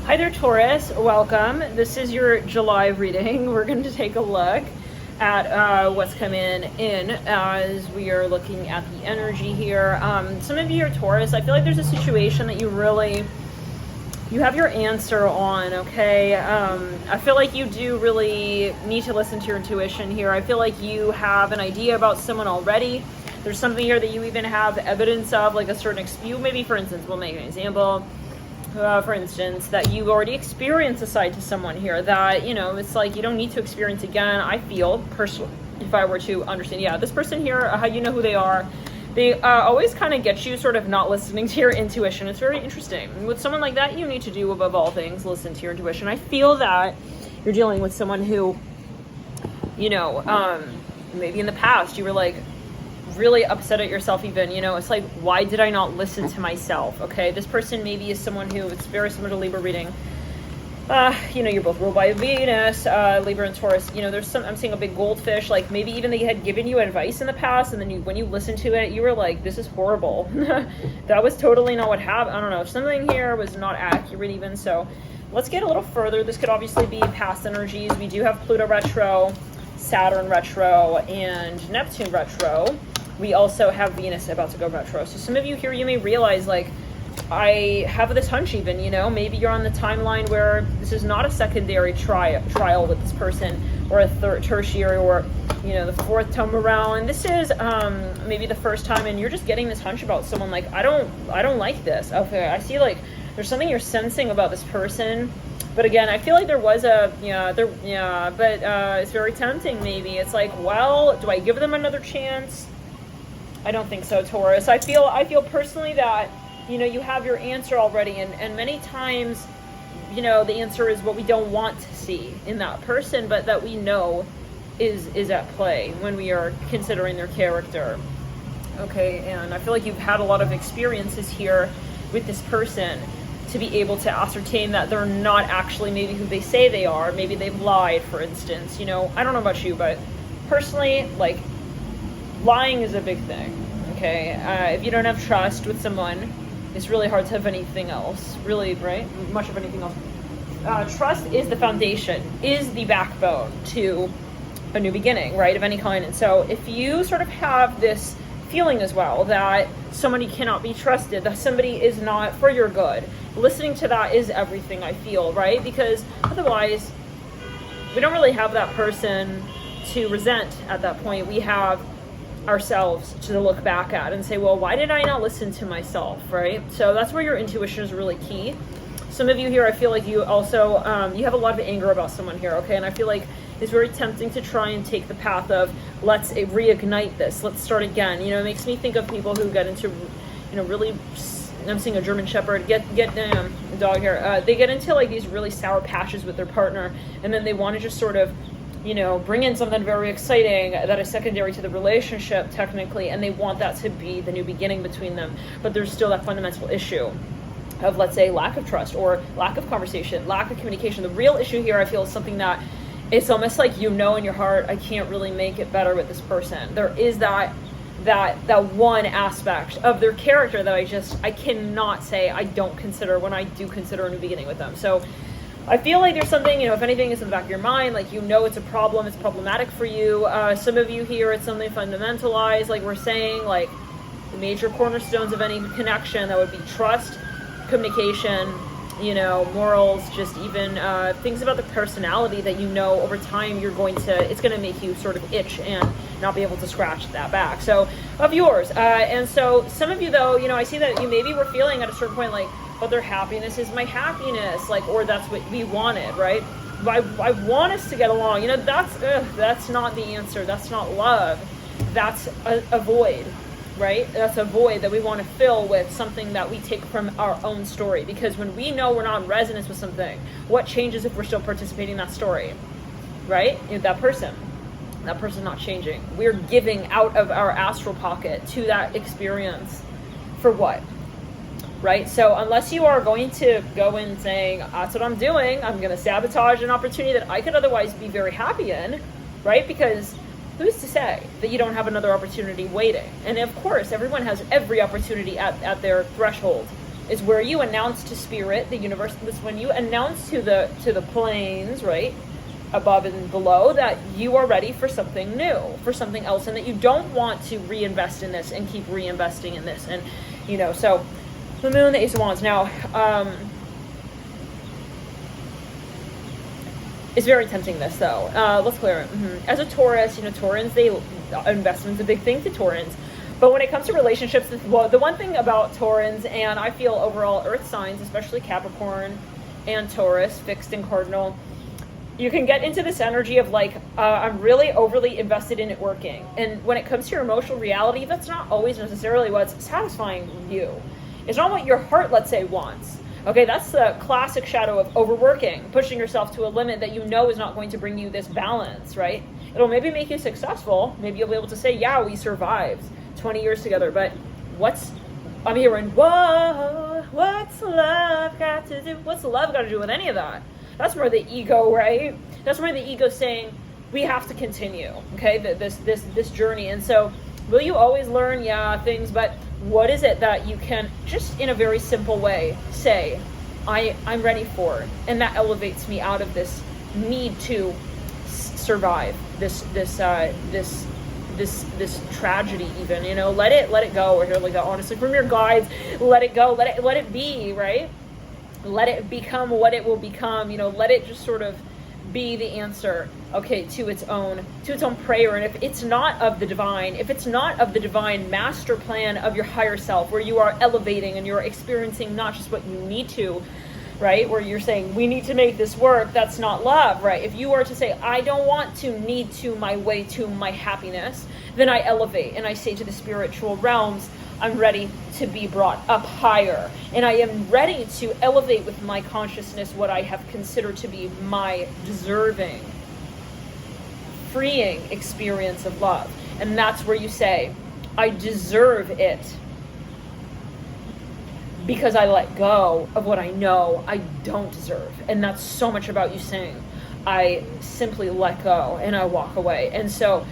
Hi there, Taurus. Welcome. This is your July reading. We're going to take a look at what's coming in as we are looking at the energy here. Some of you are Taurus. I feel like there's a situation that you have your answer on, okay? I feel like you do really need to listen to your intuition here. I feel like you have an idea about someone already. There's something here that you even have evidence of, like a certain, maybe for instance, we'll make an example. For instance, that you already experienced a side to someone here that, it's like you don't need to experience again. I feel, personally, if I were to understand, this person here, how you know who they are, they always kind of get you sort of not listening to your intuition. It's very interesting. And with someone like that, you need to do, above all things, listen to your intuition. I feel that you're dealing with someone who, maybe in the past you were like, really upset at yourself even, it's like, why did I not listen to myself? Okay, this person maybe is someone who, it's very similar to Libra reading. You're both ruled by Venus, Libra and Taurus. I'm seeing a big goldfish, like maybe even they had given you advice in the past, and then when you listened to it, you were like, this is horrible. That was totally not what happened. I don't know, something here was not accurate even. So let's get a little further. This could obviously be past energies. We do have Pluto retro, Saturn retro, and Neptune retro. We also have Venus about to go retro. So some of you here, you may realize, like, I have this hunch even, maybe you're on the timeline where this is not a secondary trial with this person, or a tertiary, or, the fourth time around. This is maybe the first time, and you're just getting this hunch about someone, like, I don't like this. Okay, I see, like, there's something you're sensing about this person. But again, I feel like there was but it's very tempting maybe. It's like, well, do I give them another chance? I don't think so, Taurus. I feel personally that, you have your answer already, and many times, the answer is what we don't want to see in that person, but that we know is at play when we are considering their character. Okay, and I feel like you've had a lot of experiences here with this person to be able to ascertain that they're not actually maybe who they say they are. Maybe they've lied, for instance. I don't know about you, but personally, like, lying is a big thing, okay? If you don't have trust with someone, it's really hard to have anything else, really, right? Much of anything else. Trust is the foundation, is the backbone to a new beginning, right, of any kind. And so if you sort of have this feeling as well that somebody cannot be trusted, that somebody is not for your good, listening to that is everything, I feel, right? Because otherwise, we don't really have that person to resent at that point. We have ourselves to look back at and say, well, why did I not listen to myself, right? So that's where your intuition is really key. Some of you here, I feel like you also, you have a lot of anger about someone here, okay? And I feel like it's very tempting to try and take the path of, let's reignite this, let's start again. It makes me think of people who get into, really, I'm seeing a German Shepherd, get a dog here, they get into like these really sour patches with their partner, and then they want to just sort of, bring in something very exciting that is secondary to the relationship technically, and they want that to be the new beginning between them. But there's still that fundamental issue of, let's say, lack of trust or lack of conversation, lack of communication. The real issue here, I feel, is something that it's almost like in your heart, I can't really make it better with this person. There is that one aspect of their character that I cannot say I don't consider when I do consider a new beginning with them. So I feel like there's something, if anything is in the back of your mind, like, it's a problem, it's problematic for you. Some of you here, it's something fundamentalized, like we're saying, like the major cornerstones of any connection, that would be trust, communication, morals, just even things about the personality that over time it's going to make you sort of itch and not be able to scratch that back. So, of yours. And so some of you though, I see that you maybe were feeling at a certain point like, but their happiness is my happiness, like, or that's what we wanted, right? I want us to get along. That's not the answer. That's not love. That's a void, right? That's a void that we want to fill with something that we take from our own story. Because when we know we're not in resonance with something, what changes if we're still participating in that story, right? That person not changing. We're giving out of our astral pocket to that experience for what? Right? So unless you are going to go in saying, that's what I'm doing, I'm going to sabotage an opportunity that I could otherwise be very happy in, right? Because who's to say that you don't have another opportunity waiting? And of course, everyone has every opportunity at their threshold. is where you announce to spirit, the universe, this when you announce to the planes, right, above and below, that you are ready for something new, for something else, and that you don't want to reinvest in this and keep reinvesting in this. And so the moon, the Ace of Wands. Now, it's very tempting, this though. Let's clear it. As a Taurus, Taurans, investment's a big thing to Taurans. But when it comes to relationships, well, the one thing about Taurans, and I feel overall earth signs, especially Capricorn and Taurus, fixed and cardinal, you can get into this energy of like, I'm really overly invested in it working. And when it comes to your emotional reality, that's not always necessarily what's satisfying you. It's not what your heart, let's say, wants. Okay, that's the classic shadow of overworking, pushing yourself to a limit that is not going to bring you this balance, right? It'll maybe make you successful. Maybe you'll be able to say, yeah, we survived 20 years together, but I'm hearing, whoa, what's love got to do? What's love got to do with any of that? That's more the ego, right? That's more the ego saying, we have to continue, okay, this journey. And so, will you always learn? Yeah, things, but what is it that you can, just in a very simple way, say, I'm ready for? And that elevates me out of this need to survive this tragedy, even, let it go. Or here, like, honestly, from your guides, let it go, let it be, right? Let it become what it will become, let it just sort of be the answer, okay, to its own prayer. And if it's not of the divine master plan of your higher self, where you are elevating and you're experiencing not just what you need to, right, where you're saying, we need to make this work, that's not love, right? If you are to say, I don't want to need to my way to my happiness, then I elevate and I say to the spiritual realms, I'm ready to be brought up higher, and I am ready to elevate with my consciousness what I have considered to be my deserving, freeing experience of love. And that's where you say, I deserve it because I let go of what I know I don't deserve. And that's so much about you saying, I simply let go and I walk away. And so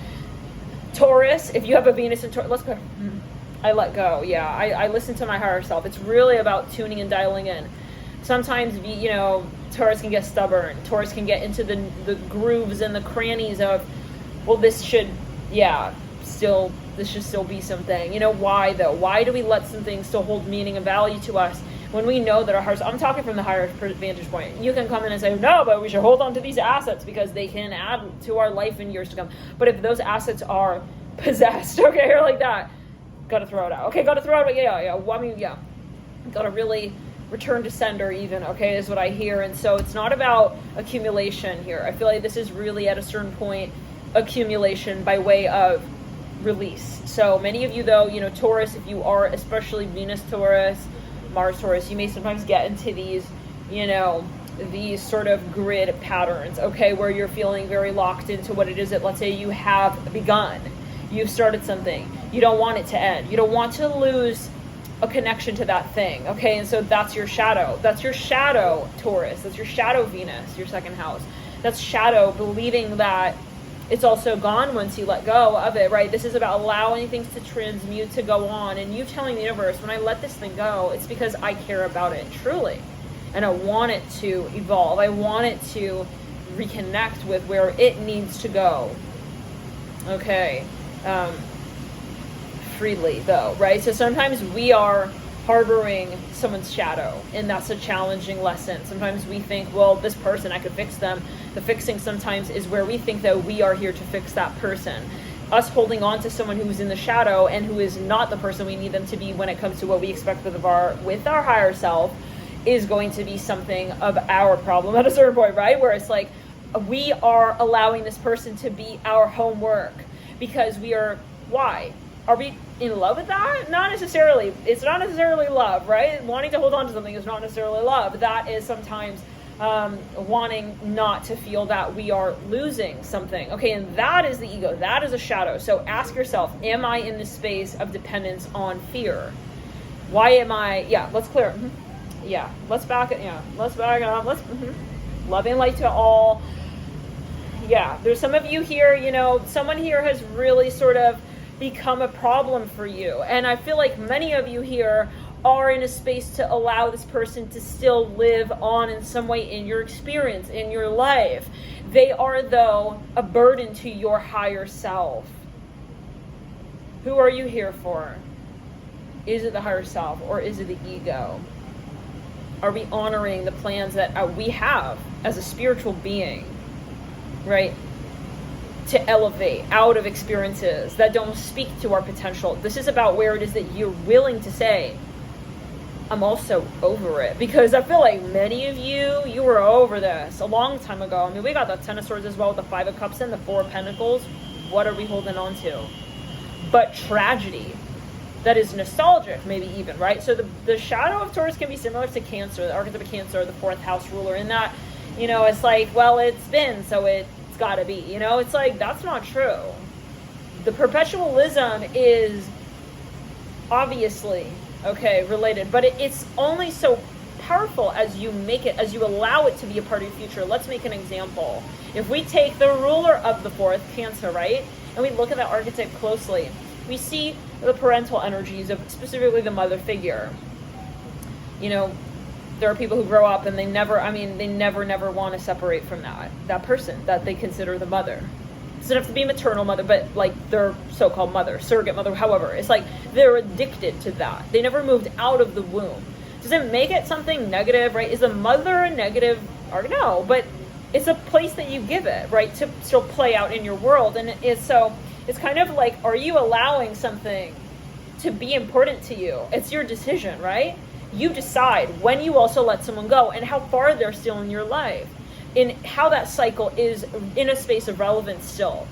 Taurus, if you have a Venus in Taurus, let's go. I let go. Yeah, I listen to my higher self. It's really about tuning and dialing in. Sometimes, Taurus can get stubborn. Taurus can get into the grooves and the crannies of, well, this should still be something. Why though? Why do we let some things still hold meaning and value to us when we know that our hearts, I'm talking from the higher vantage point. You can come in and say, no, but we should hold on to these assets because they can add to our life in years to come. But if those assets are possessed, okay, or like that, gotta throw it out. Okay, gotta throw it out. Gotta really return to sender even, okay, is what I hear. And so it's not about accumulation here. I feel like this is really at a certain point accumulation by way of release. So many of you though, Taurus, if you are especially Venus Taurus, Mars Taurus, you may sometimes get into these, these sort of grid patterns, okay, where you're feeling very locked into what it is that, let's say, you have begun. You've started something. You don't want it to end. You don't want to lose a connection to that thing, okay? And so that's your shadow. That's your shadow, Taurus. That's your shadow, Venus, your second house. That's shadow, believing that it's also gone once you let go of it, right? This is about allowing things to transmute, to go on, and you telling the universe, when I let this thing go, it's because I care about it, truly. And I want it to evolve. I want it to reconnect with where it needs to go, okay? Freely though, right? So sometimes we are harboring someone's shadow, and that's a challenging lesson. Sometimes we think, well, this person, I could fix them. The fixing sometimes is where we think that we are here to fix that person. Us holding on to someone who is in the shadow and who is not the person we need them to be when it comes to what we expect with our higher self is going to be something of our problem at a certain point, right? Where it's like, we are allowing this person to be our homework because we are, why? Are we in love with that? Not necessarily. It's not necessarily love, right? Wanting to hold on to something is not necessarily love. That is sometimes wanting not to feel that we are losing something. Okay, and that is the ego. That is a shadow. So ask yourself, am I in this space of dependence on fear? Why am I? Yeah, let's clear. Yeah, let's back it. Yeah, let's back it up. Let's love and light to all. Yeah, there's some of you here, someone here has really sort of become a problem for you. And I feel like many of you here are in a space to allow this person to still live on in some way in your experience, in your life. They are, though, a burden to your higher self. Who are you here for? Is it the higher self or is it the ego? Are we honoring the plans that we have as a spiritual being, right? To elevate out of experiences that don't speak to our potential. This is about where it is that you're willing to say, I'm also over it. Because I feel like many of you were over this a long time ago. I mean, we got the Ten of Swords as well with the Five of Cups and the Four of Pentacles. What are we holding on to? But tragedy. That is nostalgic, maybe even, right? So the shadow of Taurus can be similar to Cancer, the archetype of Cancer, the fourth house ruler, in that, it's like, well, it's been, so it's got to be, it's like, that's not true. The perpetualism is obviously, related, but it's only so powerful as you make it, as you allow it to be a part of your future. Let's make an example. If we take the ruler of the fourth, Cancer, right? And we look at that archetype closely, we see the parental energies of specifically the mother figure. There are people who grow up and they never want to separate from that person that they consider the mother. It doesn't have to be maternal mother, but like their so-called mother, surrogate mother, however. It's like they're addicted to that. They never moved out of the womb. Does it make it something negative, right? Is the mother a negative? Or no, but it's a place that you give it, right, to still play out in your world. And it's kind of like, are you allowing something to be important to you? It's your decision, right? You decide when you also let someone go and how far they're still in your life, and how that cycle is in a space of relevance still.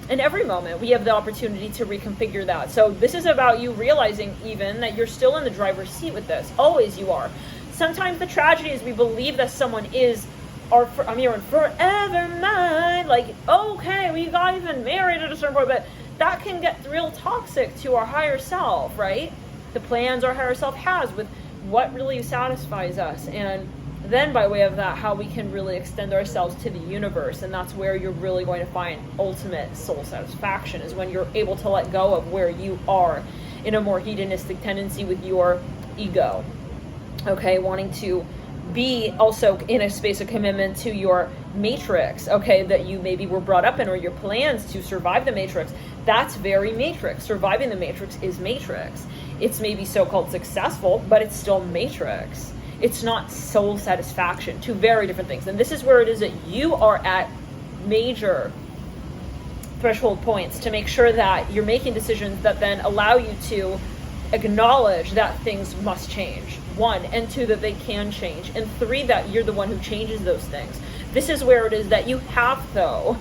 In every moment, we have the opportunity to reconfigure that. So this is about you realizing even that you're still in the driver's seat with this. Always you are. Sometimes the tragedy is we believe that someone is I'm hearing forever mine. Like, okay, we got even married at a certain point, but that can get real toxic to our higher self, right? The plans our higher self has with what really satisfies us. And then by way of that, how we can really extend ourselves to the universe. And that's where you're really going to find ultimate soul satisfaction, is when you're able to let go of where you are in a more hedonistic tendency with your ego. Wanting to be also in a space of commitment to your matrix, that you maybe were brought up in, or your plans to survive the matrix. That's very matrix. Surviving the matrix is matrix. It's maybe so-called successful, but it's still matrix. It's not soul satisfaction. Two very different things. And this is where it is that you are at major threshold points to make sure that you're making decisions that then allow you to acknowledge that things must change. 1, and 2, that they can change, and 3, that you're the one who changes those things. This is where it is that you have, though,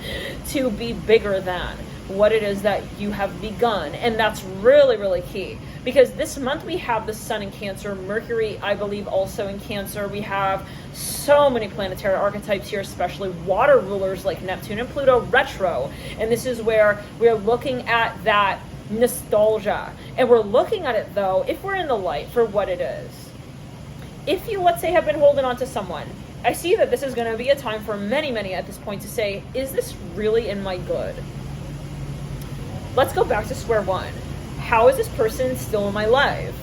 to be bigger than what it is that you have begun. And that's really, really key, because this month we have the sun in Cancer, Mercury, I believe, also in Cancer. We have so many planetary archetypes here, especially water rulers like Neptune and Pluto retro. And this is where we're looking at that nostalgia, and we're looking at it, though, if we're in the light, for what it is. If you, let's say, have been holding on to someone, I see that this is going to be a time for many at this point to say, is this really in my good? Let's go back to square one. How is this person still in my life?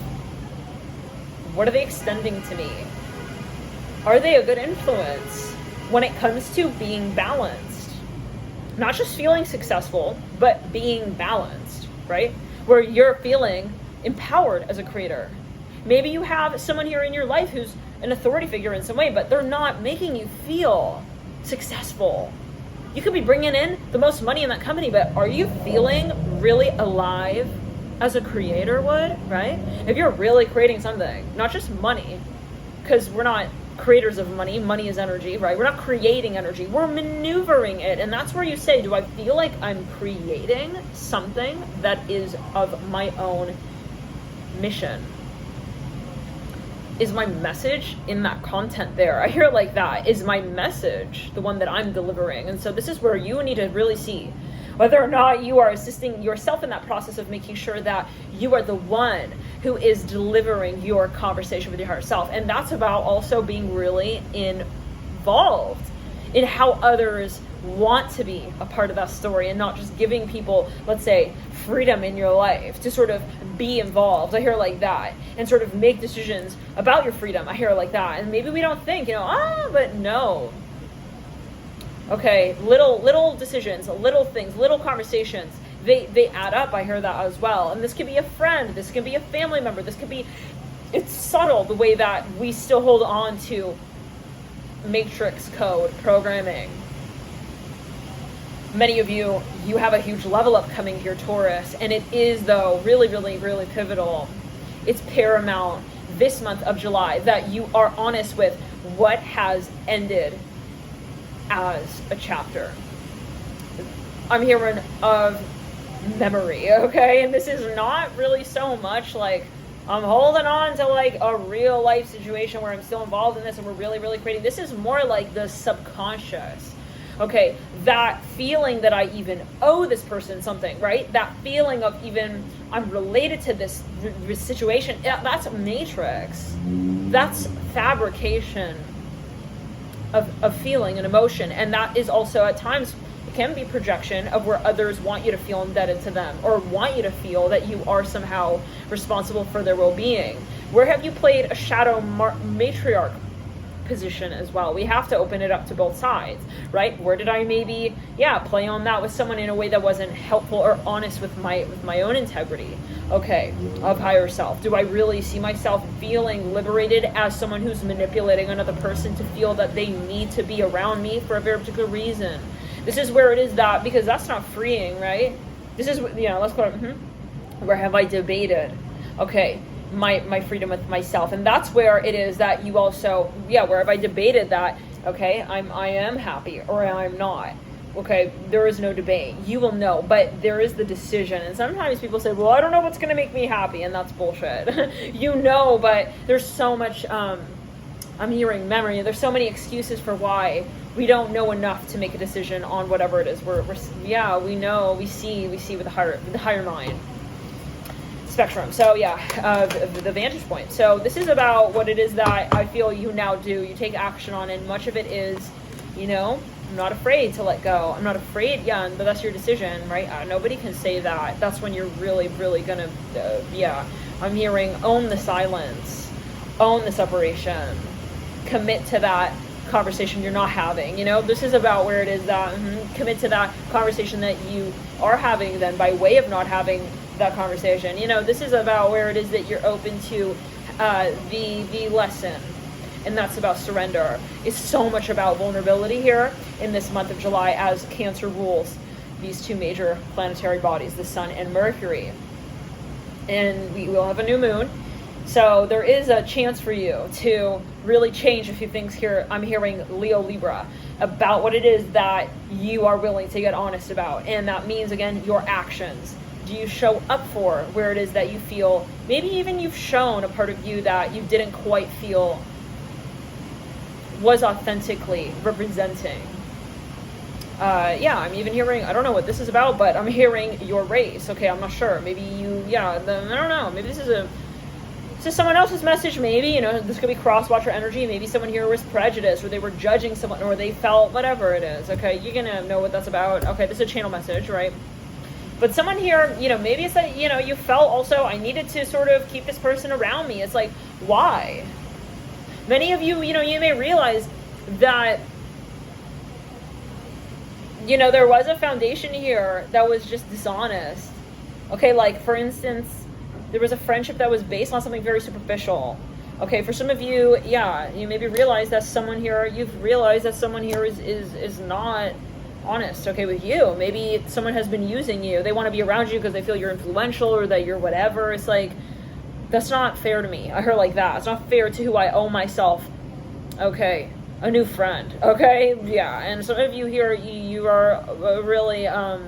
What are they extending to me? Are they a good influence when it comes to being balanced? Not just feeling successful, but being balanced, right? Where you're feeling empowered as a creator. Maybe you have someone here in your life who's an authority figure in some way, but they're not making you feel successful. You could be bringing in the most money in that company, but are you feeling really alive as a creator would, right? If you're really creating something, not just money, because we're not creators of money. Money is energy, right? We're not creating energy. We're maneuvering it. And that's where you say, do I feel like I'm creating something that is of my own mission? Is my message in that content there? I hear it like that. Is my message the one that I'm delivering? And so this is where you need to really see whether or not you are assisting yourself in that process of making sure that you are the one who is delivering your conversation with your higher self. And that's about also being really involved in how others want to be a part of that story and not just giving people, let's say, freedom in your life to sort of be involved. I hear like that, and sort of make decisions about your freedom. I hear like that. And maybe we don't think, but no. Okay, little decisions, little things, little conversations, they add up. I hear that as well. And this could be a friend, this could be a family member, it's subtle the way that we still hold on to matrix code programming. Many of you have a huge level up coming here, Taurus, and it is, though, really, really, really pivotal. It's paramount this month of July that you are honest with what has ended as a chapter. I'm hearing of memory, okay? And this is not really so much like I'm holding on to like a real life situation where I'm still involved in this and we're really, really creating. This is more like the subconscious. Okay, that feeling that I even owe this person something, right? That feeling of even I'm related to this situation. That's matrix. That's fabrication of feeling and emotion. And that is also at times, it can be projection of where others want you to feel indebted to them or want you to feel that you are somehow responsible for their well-being. Where have you played a shadow matriarch position as well? We have to open it up to both sides, right? Where did I maybe play on that with someone in a way that wasn't helpful or honest with my own integrity, okay, of higher self? Do I really see myself feeling liberated as someone who's manipulating another person to feel that they need to be around me for a very particular reason? This is where it is that, because that's not freeing, right? This is, let's go, where have I debated, okay, my freedom with myself? And that's where it is that you also, where have I debated that, okay, I am happy or I'm not. Okay, there is no debate. You will know, but there is the decision. And sometimes people say, well, I don't know what's going to make me happy. And that's bullshit. But there's so much, I'm hearing memory. There's so many excuses for why we don't know enough to make a decision on whatever it is. We know, we see with the higher mind spectrum. So the vantage point. So this is about what it is that I feel you now do. You take action on, and much of it is, I'm not afraid to let go. I'm not afraid, but that's your decision, right? Nobody can say that. That's when you're really, really gonna, I'm hearing own the silence, own the separation, commit to that conversation you're not having. This is about where it is that commit to that conversation that you are having then by way of not having that conversation. This is about where it is that you're open to the lesson, and that's about surrender. It's so much about vulnerability here in this month of July as Cancer rules these two major planetary bodies, the Sun and Mercury. And we will have a new moon. So there is a chance for you to really change a few things here. I'm hearing Leo Libra about what it is that you are willing to get honest about. And that means, again, your actions. Do you show up for where it is that you feel, maybe even you've shown a part of you that you didn't quite feel was authentically representing. I'm even hearing, I don't know what this is about, but I'm hearing your race. Okay, I'm not sure. Maybe you, I don't know. Maybe this is someone else's message. Maybe, this could be cross-watcher energy. Maybe someone here was prejudiced, or they were judging someone, or they felt whatever it is. Okay, you're gonna know what that's about. Okay, this is a channel message, right? But someone here, maybe it's that, you felt also, I needed to sort of keep this person around me. It's like, why? Many of you, you may realize that, there was a foundation here that was just dishonest. Okay, like, for instance, there was a friendship that was based on something very superficial. Okay, for some of you, you maybe realize that someone here, is not honest, okay, with you. Maybe someone has been using you. They want to be around you because they feel you're influential or that you're whatever. It's like, that's not fair to me. I heard like that. It's not fair to who I owe myself. Okay, a new friend. Okay, and some of you here, you are really, I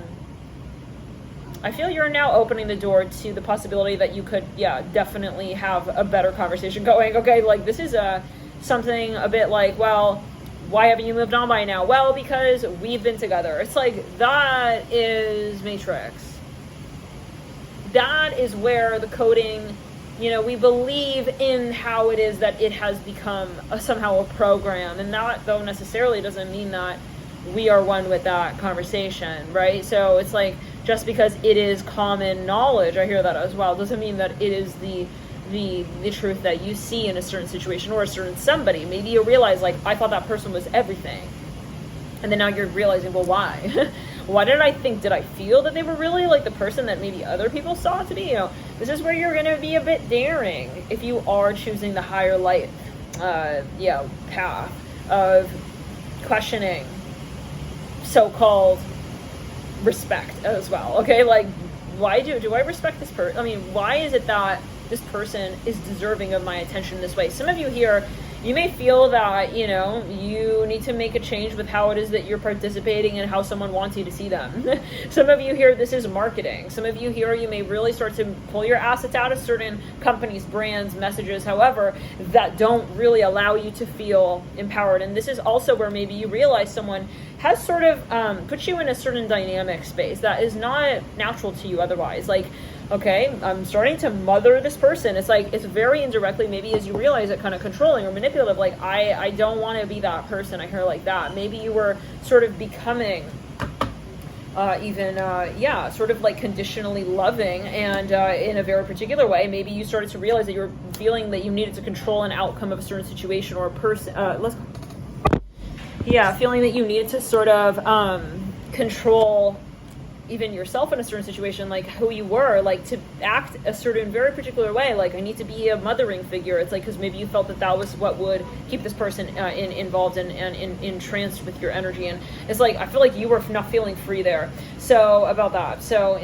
feel you're now opening the door to the possibility that you could, definitely have a better conversation going. Okay, like this is something a bit like, well, why haven't you moved on by now? Well, because we've been together. It's like, that is matrix. That is where the coding, we believe in how it is that it has become somehow a program. And that, though, necessarily doesn't mean that we are one with that conversation, right? So it's like, just because it is common knowledge, I hear that as well, doesn't mean that it is the truth that you see in a certain situation or a certain somebody. Maybe you realize, like, I thought that person was everything, and then now you're realizing, well, why? Why did I think, did I feel that they were really like the person that maybe other people saw it to be? You know, this is where you're going to be a bit daring if you are choosing the higher light path of questioning so-called respect as well. Okay, like, why do I respect this person? I mean, why is it that this person is deserving of my attention this way? Some of you here, you may feel that, you know, you need to make a change with how it is that you're participating and how someone wants you to see them. Some of you here, this is marketing. Some of you here, you may really start to pull your assets out of certain companies, brands, messages, however, that don't really allow you to feel empowered. And this is also where maybe you realize someone has sort of put you in a certain dynamic space that is not natural to you otherwise. Like, okay, I'm starting to mother this person. It's like, it's very indirectly, maybe as you realize it, kind of controlling or manipulative. Like, I don't want to be that person. I hear like that. Maybe you were sort of becoming sort of like conditionally loving, and in a very particular way. Maybe you started to realize that you were feeling that you needed to control an outcome of a certain situation or a person. Feeling that you needed to sort of control even yourself in a certain situation, like who you were, like to act a certain very particular way. Like, I need to be a mothering figure. It's like, because maybe you felt that that was what would keep this person involved and entranced with your energy. And it's like, I feel like you were not feeling free there. So about that. So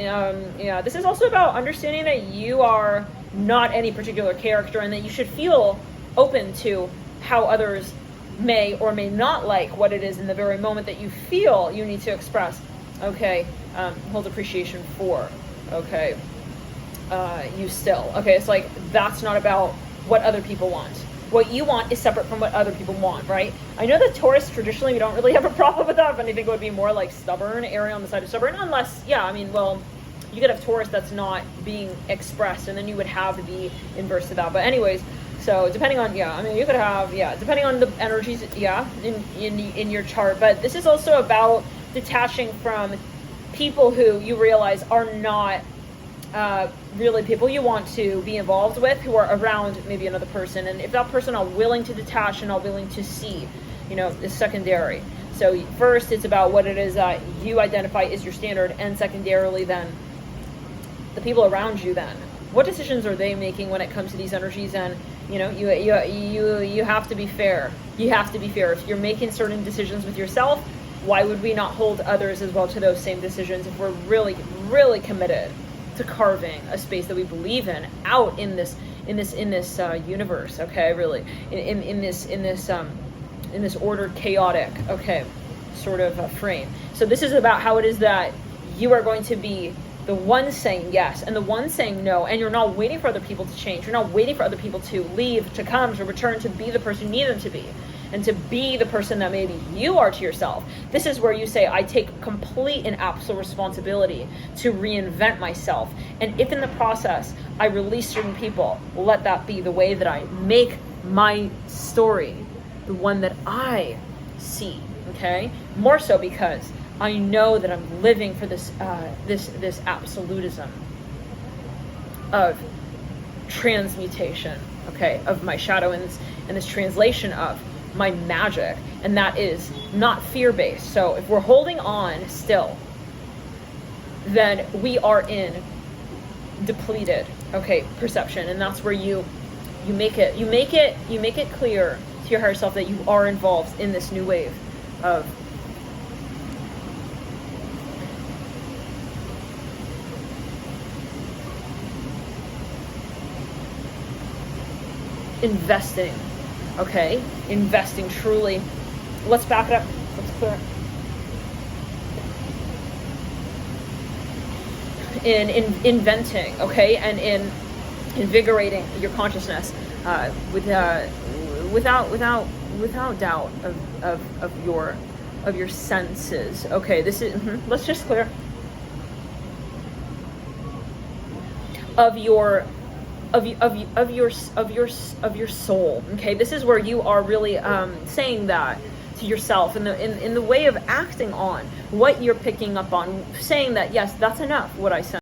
this is also about understanding that you are not any particular character, and that you should feel open to how others may or may not like what it is in the very moment that you feel you need to express. Okay, hold appreciation for, okay, you still. Okay, it's like, that's not about what other people want. What you want is separate from what other people want, right? I know that Taurus, traditionally, we don't really have a problem with that. If anything, it would be more like stubborn, erring on the side of stubborn, unless, you could have Taurus that's not being expressed, and then you would have the inverse to that. But anyways, so depending on, you could have, depending on the energies, in your chart. But this is also about detaching from people who you realize are not really people you want to be involved with, who are around maybe another person. And if that person are willing to detach and are willing to see, is secondary. So first, it's about what it is that you identify as your standard, and secondarily then the people around you. Then what decisions are they making when it comes to these energies? And you have to be fair. You have to be fair. If you're making certain decisions with yourself, why would we not hold others as well to those same decisions if we're really, really committed to carving a space that we believe in out in this universe? Okay, really, in this ordered, chaotic, okay, sort of frame. So this is about how it is that you are going to be the one saying yes and the one saying no, and you're not waiting for other people to change. You're not waiting for other people to leave, to come, to return, to be the person you need them to be, and to be the person that maybe you are to yourself. This is where you say, I take complete and absolute responsibility to reinvent myself. And if in the process I release certain people, let that be the way that I make my story the one that I see, okay? More so because I know that I'm living for this this absolutism of transmutation, okay, of my shadow, and this translation of my magic, and that is not fear-based. So if we're holding on still, then we are in depleted, okay, perception, and that's where you make it clear to your higher self that you are involved in this new wave of investing, okay? Investing truly. Let's back it up. Let's clear it. In inventing, okay, and in invigorating your consciousness without doubt of your senses. Okay, this is let's just clear of your soul. Okay, this is where you are really saying that to yourself, in the way of acting on what you're picking up on, saying that, yes, that's enough, what I sense.